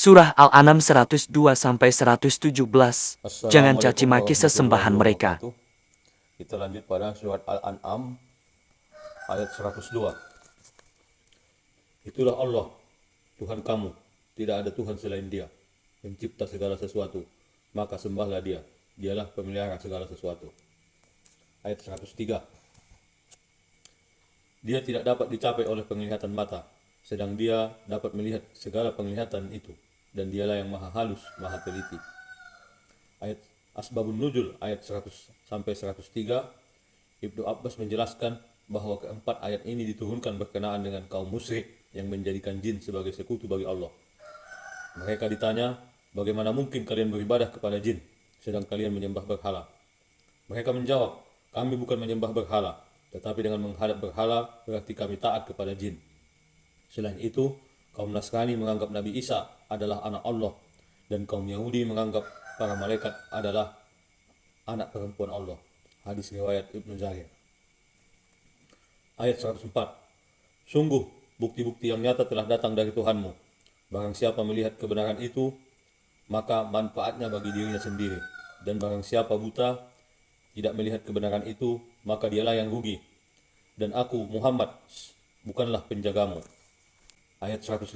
Surah Al-An'am 102-117. Jangan caci Assalamualaikum maki sesembahan warahmatullahi mereka. wabarakatuh. Kita lanjut pada surat Al-An'am ayat 102. Itulah Allah, Tuhan kamu, tidak ada Tuhan selain Dia, pencipta segala sesuatu, maka sembahlah Dia, Dialah pemelihara segala sesuatu. Ayat 103. Dia tidak dapat dicapai oleh penglihatan mata, sedang Dia dapat melihat segala penglihatan itu, dan Dialah yang maha halus, maha teliti. Ayat Asbabun Nuzul ayat 100 sampai 103, Ibnu Abbas menjelaskan bahwa keempat ayat ini diturunkan berkenaan dengan kaum musyrik yang menjadikan jin sebagai sekutu bagi Allah. Mereka ditanya, bagaimana mungkin kalian beribadah kepada jin, sedang kalian menyembah berhala? Mereka menjawab, kami bukan menyembah berhala, tetapi dengan menghadap berhala berarti kami taat kepada jin. Selain itu, kaum Nasrani menganggap Nabi Isa adalah anak Allah, dan kaum Yahudi menganggap para malaikat adalah anak perempuan Allah. Hadis riwayat Ibnu Jarir. Ayat 104. Sungguh, bukti-bukti yang nyata telah datang dari Tuhanmu. Barang siapa melihat kebenaran itu, maka manfaatnya bagi dirinya sendiri. Dan barang siapa buta, tidak melihat kebenaran itu, maka dialah yang rugi. Dan aku, Muhammad, bukanlah penjagamu. Ayat 105.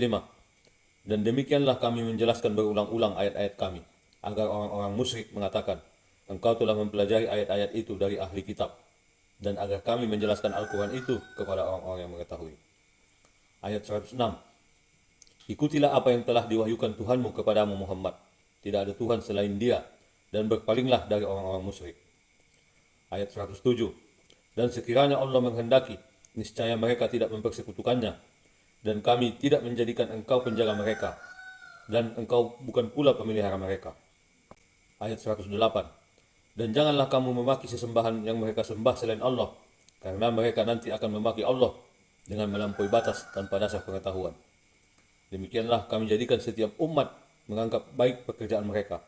Dan demikianlah kami menjelaskan berulang-ulang ayat-ayat kami, agar orang-orang musyrik mengatakan, engkau telah mempelajari ayat-ayat itu dari ahli kitab, dan agar kami menjelaskan Al-Quran itu kepada orang-orang yang mengetahui. Ayat 106. Ikutilah apa yang telah diwahyukan Tuhanmu kepadamu Muhammad, tidak ada Tuhan selain Dia, dan berpalinglah dari orang-orang musyrik. Ayat 107. Dan sekiranya Allah menghendaki, niscaya mereka tidak mempersekutukannya, dan kami tidak menjadikan engkau penjaga mereka, dan engkau bukan pula pemelihara mereka. Ayat 108. Dan janganlah kamu memaki sesembahan yang mereka sembah selain Allah, karena mereka nanti akan memaki Allah dengan melampaui batas tanpa dasar pengetahuan. Demikianlah kami jadikan setiap umat menganggap baik pekerjaan mereka,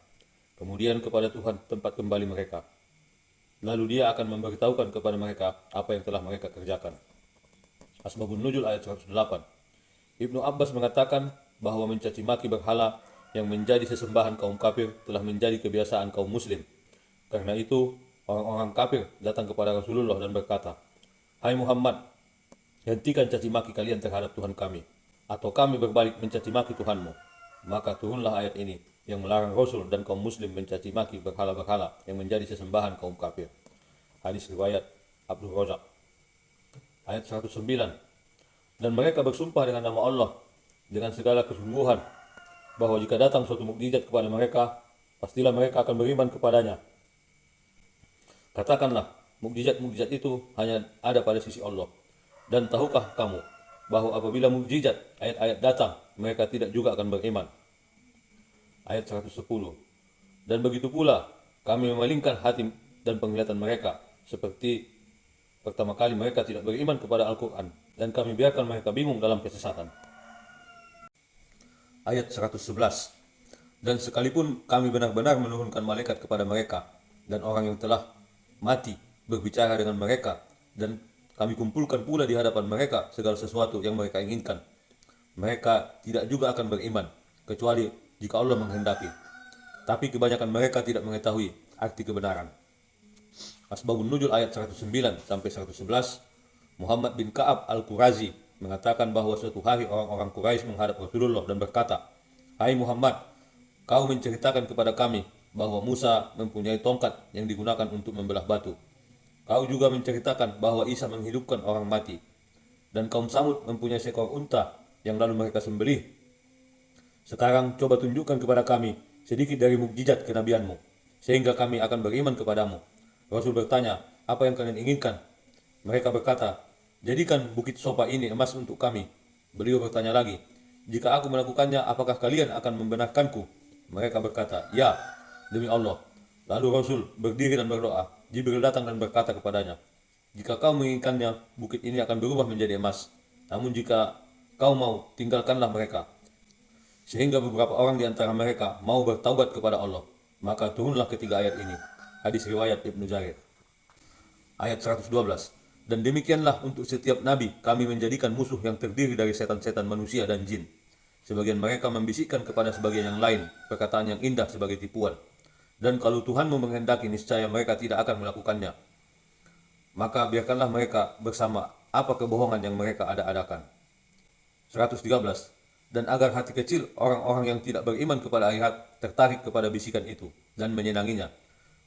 kemudian kepada Tuhan tempat kembali mereka. Lalu Dia akan memberitahukan kepada mereka apa yang telah mereka kerjakan. Asbabun Nuzul ayat 108. Ibnu Abbas mengatakan bahwa mencaci maki berhala yang menjadi sesembahan kaum kafir telah menjadi kebiasaan kaum muslim. Karena itu, orang-orang kafir datang kepada Rasulullah dan berkata, hai Muhammad, hentikan caci maki kalian terhadap Tuhan kami, atau kami berbalik mencaci maki Tuhanmu. Maka turunlah ayat ini yang melarang Rasul dan kaum muslim mencaci maki berhala-berhala yang menjadi sesembahan kaum kafir. Hadis riwayat Abdul Razak. Ayat 109. Dan mereka bersumpah dengan nama Allah dengan segala kesungguhan bahwa jika datang suatu mukjizat kepada mereka, pastilah mereka akan beriman kepadanya. Katakanlah, mukjizat-mukjizat itu hanya ada pada sisi Allah. Dan tahukah kamu bahwa apabila mukjizat ayat-ayat datang, mereka tidak juga akan beriman. Ayat 110. Dan begitu pula kami memalingkan hati dan penglihatan mereka, seperti pertama kali mereka tidak beriman kepada Al-Quran, dan kami biarkan mereka bingung dalam kesesatan. Ayat 111. Dan sekalipun kami benar-benar menurunkan malaikat kepada mereka, dan orang yang telah mati berbicara dengan mereka, dan kami kumpulkan pula di hadapan mereka segala sesuatu yang mereka inginkan, mereka tidak juga akan beriman, kecuali jika Allah menghendaki. Tapi kebanyakan mereka tidak mengetahui arti kebenaran. Asbabun Nuzul ayat 109 sampai 111. Muhammad bin Ka'ab al-Qurazi mengatakan bahwa suatu hari orang-orang Quraisy menghadap Rasulullah dan berkata, hai Muhammad, kau menceritakan kepada kami bahwa Musa mempunyai tongkat yang digunakan untuk membelah batu. Kau juga menceritakan bahwa Isa menghidupkan orang mati. Dan kaum Samud mempunyai seekor unta yang lalu mereka sembelih. Sekarang coba tunjukkan kepada kami sedikit dari mukjizat kenabianmu, sehingga kami akan beriman kepadamu. Rasul bertanya, apa yang kalian inginkan? Mereka berkata, jadikan bukit Sofa ini emas untuk kami. Beliau bertanya lagi, jika aku melakukannya, apakah kalian akan membenarkanku? Mereka berkata, ya, demi Allah. Lalu Rasul berdiri dan berdoa. Jibril datang dan berkata kepadanya, jika kau menginginkannya, bukit ini akan berubah menjadi emas. Namun jika kau mau, tinggalkanlah mereka. Sehingga beberapa orang di antara mereka mau bertaubat kepada Allah. Maka turunlah ketiga ayat ini. Hadis riwayat Ibnu Jarir. Ayat 112. Dan demikianlah untuk setiap nabi kami menjadikan musuh yang terdiri dari setan-setan manusia dan jin. Sebagian mereka membisikkan kepada sebagian yang lain perkataan yang indah sebagai tipuan. Dan kalau Tuhanmu menghendaki, niscaya mereka tidak akan melakukannya. Maka biarkanlah mereka bersama apa kebohongan yang mereka ada-adakan. 113. Dan agar hati kecil orang-orang yang tidak beriman kepada akhirat tertarik kepada bisikan itu dan menyenanginya.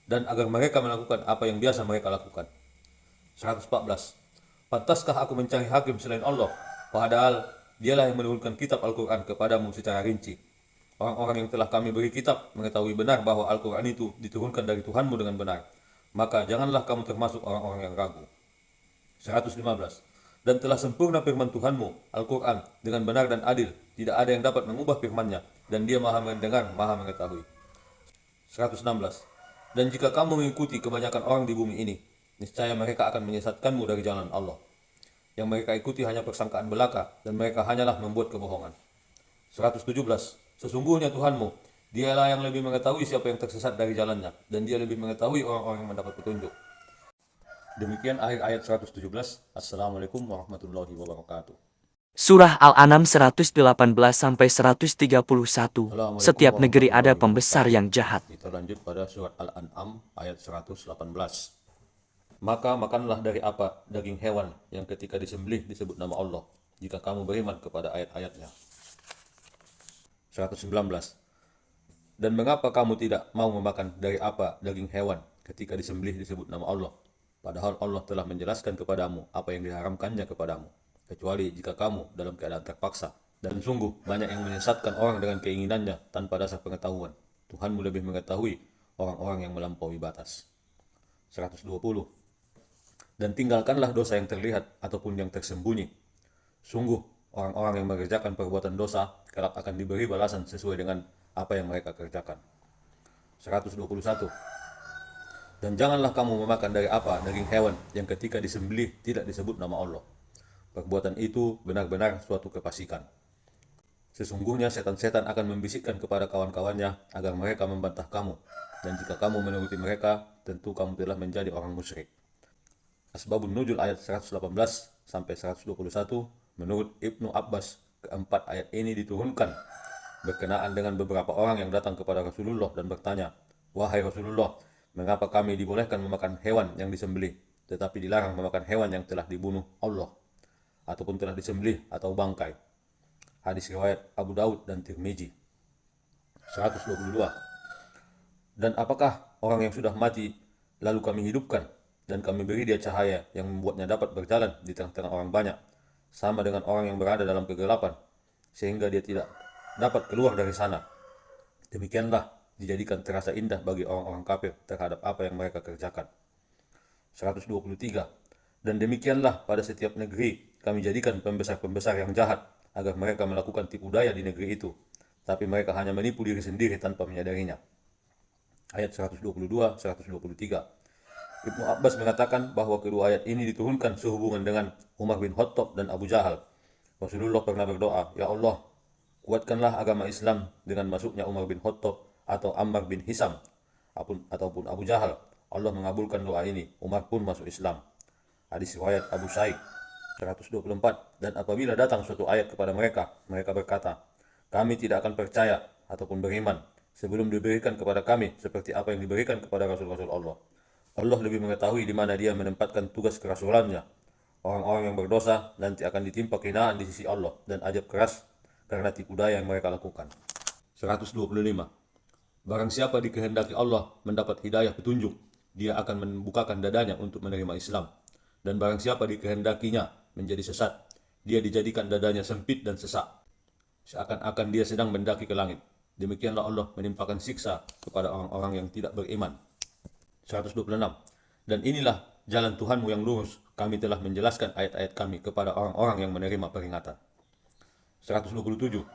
Dan agar mereka melakukan apa yang biasa mereka lakukan. 114. Pantaskah aku mencari hakim selain Allah? Padahal dialah yang menurunkan kitab Al-Quran kepadamu secara rinci. Orang-orang yang telah kami beri kitab mengetahui benar bahwa Al-Quran itu diturunkan dari Tuhanmu dengan benar. Maka janganlah kamu termasuk orang-orang yang ragu. 115. Dan telah sempurna firman Tuhanmu, Al-Quran, dengan benar dan adil. Tidak ada yang dapat mengubah firman-Nya, dan Dia maha mendengar, maha mengetahui. 116. Dan jika kamu mengikuti kebanyakan orang di bumi ini, niscaya mereka akan menyesatkanmu dari jalan Allah. Yang mereka ikuti hanya persangkaan belaka, dan mereka hanyalah membuat kebohongan. 117. Sesungguhnya Tuhanmu, Dialah yang lebih mengetahui siapa yang tersesat dari jalannya, dan Dia lebih mengetahui orang-orang yang mendapat petunjuk. Demikian akhir ayat 117. Assalamualaikum warahmatullahi wabarakatuh. Surah Al-An'am 118-131. Setiap negeri ada pembesar yang jahat. Kita lanjut pada surat Al-An'am ayat 118. Maka makanlah dari apa daging hewan yang ketika disembelih disebut nama Allah, jika kamu beriman kepada ayat-ayatnya. 119. Dan mengapa kamu tidak mau memakan dari apa daging hewan ketika disembelih disebut nama Allah, padahal Allah telah menjelaskan kepadamu apa yang diharamkannya kepadamu, kecuali jika kamu dalam keadaan terpaksa. Dan sungguh banyak yang menyesatkan orang dengan keinginannya tanpa dasar pengetahuan. Tuhanmu lebih mengetahui orang-orang yang melampaui batas. 120. Dan tinggalkanlah dosa yang terlihat ataupun yang tersembunyi. Sungguh orang-orang yang mengerjakan perbuatan dosa kelak akan diberi balasan sesuai dengan apa yang mereka kerjakan. 121. Dan janganlah kamu memakan dari apa daging hewan yang ketika disembelih tidak disebut nama Allah. Perbuatan itu benar-benar suatu kefasikan. Sesungguhnya setan-setan akan membisikkan kepada kawan-kawannya agar mereka membantah kamu, dan jika kamu menuruti mereka, tentu kamu telah menjadi orang musyrik. Asbabun Nuzul ayat 118 sampai 121, menurut Ibnu Abbas, keempat ayat ini diturunkan berkenaan dengan beberapa orang yang datang kepada Rasulullah dan bertanya, "Wahai Rasulullah, mengapa kami dibolehkan memakan hewan yang disembelih, tetapi dilarang memakan hewan yang telah dibunuh Allah, ataupun telah disembelih atau bangkai?" Hadis riwayat Abu Daud dan Tirmizi. 122. Dan apakah orang yang sudah mati lalu kami hidupkan dan kami beri dia cahaya yang membuatnya dapat berjalan di tengah-tengah orang banyak, sama dengan orang yang berada dalam kegelapan, sehingga dia tidak dapat keluar dari sana. Demikianlah dijadikan terasa indah bagi orang-orang kafir terhadap apa yang mereka kerjakan. 123. Dan demikianlah pada setiap negeri kami jadikan pembesar-pembesar yang jahat agar mereka melakukan tipu daya di negeri itu, tapi mereka hanya menipu diri sendiri tanpa menyadarinya. Ayat 122, 123. Ibnu Abbas mengatakan bahwa kedua ayat ini diturunkan sehubungan dengan Umar bin Khattab dan Abu Jahal. Rasulullah pernah berdoa, "Ya Allah, kuatkanlah agama Islam dengan masuknya Umar bin Khattab atau Ammar bin Hisam ataupun Abu Jahal." Allah mengabulkan doa ini, Umar pun masuk Islam. Hadis riwayat Abu Sa'id. 124. Dan apabila datang suatu ayat kepada mereka, mereka berkata, "Kami tidak akan percaya ataupun beriman sebelum diberikan kepada kami seperti apa yang diberikan kepada Rasul-Rasul Allah. Allah lebih mengetahui di mana Dia menempatkan tugas kerasulannya. Orang-orang yang berdosa nanti akan ditimpa kehinaan di sisi Allah dan azab keras karena tipu daya yang mereka lakukan." 125. Barang siapa dikehendaki Allah mendapat hidayah petunjuk, Dia akan membukakan dadanya untuk menerima Islam. Dan barang siapa dikehendakinya menjadi sesat, dia dijadikan dadanya sempit dan sesak, seakan-akan dia sedang mendaki ke langit. Demikianlah Allah menimpakan siksa kepada orang-orang yang tidak beriman. 126. Dan inilah jalan Tuhanmu yang lurus, kami telah menjelaskan ayat-ayat kami kepada orang-orang yang menerima peringatan. 127.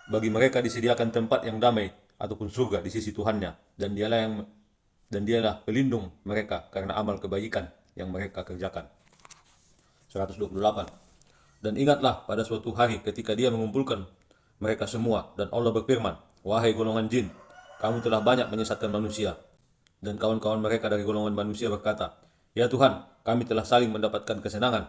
Bagi mereka disediakan tempat yang damai ataupun surga di sisi Tuhannya, dan dialah pelindung mereka karena amal kebaikan yang mereka kerjakan. 128. Dan ingatlah pada suatu hari ketika Dia mengumpulkan mereka semua dan Allah berfirman, "Wahai golongan jin, kamu telah banyak menyesatkan manusia." Dan kawan-kawan mereka dari golongan manusia berkata, "Ya Tuhan, kami telah saling mendapatkan kesenangan,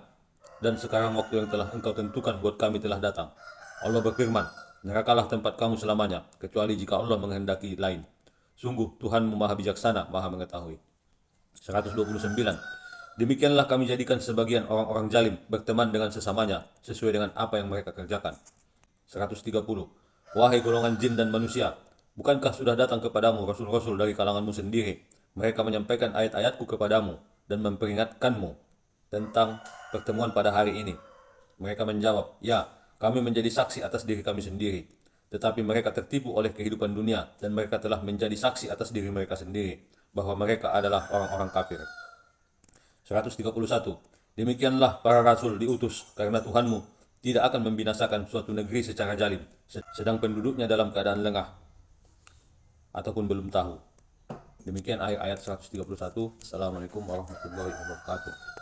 dan sekarang waktu yang telah Engkau tentukan buat kami telah datang." Allah berfirman, Nerakalah tempat kamu selamanya, kecuali jika Allah menghendaki lain. Sungguh Tuhanmu maha bijaksana, maha mengetahui. 129. Demikianlah kami jadikan sebagian orang-orang zalim berteman dengan sesamanya, sesuai dengan apa yang mereka kerjakan. 130. Wahai golongan jin dan manusia, bukankah sudah datang kepadamu rasul-rasul dari kalanganmu sendiri? Mereka menyampaikan ayat-ayatku kepadamu dan memperingatkanmu tentang pertemuan pada hari ini. Mereka menjawab, ya, kami menjadi saksi atas diri kami sendiri. Tetapi mereka tertipu oleh kehidupan dunia dan mereka telah menjadi saksi atas diri mereka sendiri bahwa mereka adalah orang-orang kafir. 131. Demikianlah para rasul diutus karena Tuhanmu tidak akan membinasakan suatu negeri secara zalim, sedang penduduknya dalam keadaan lengah ataupun belum tahu. Demikian ayat 131. Assalamualaikum warahmatullahi wabarakatuh.